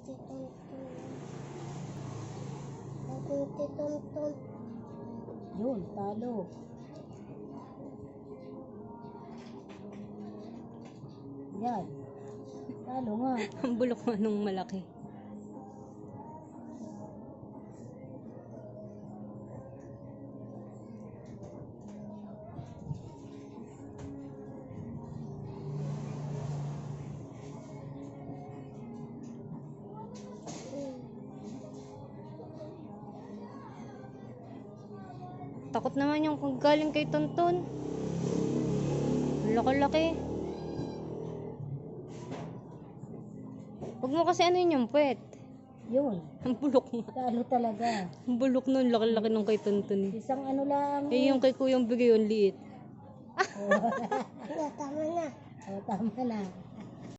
Yun, talo. Yan. Talo nga. Ang bulok nga nung malaki. Takot naman yung kung galing kay Tonton. Laki-laki. Huwag mo kasi ano yung puwet. Yun. Ang bulok nga. Talo talaga. Ang bulok nun, laki-laki nung kay Tonton. Isang ano lang. Eh yung kay Kuyang Bigay, yung liit. Oh. Tama na. Oh, tama na.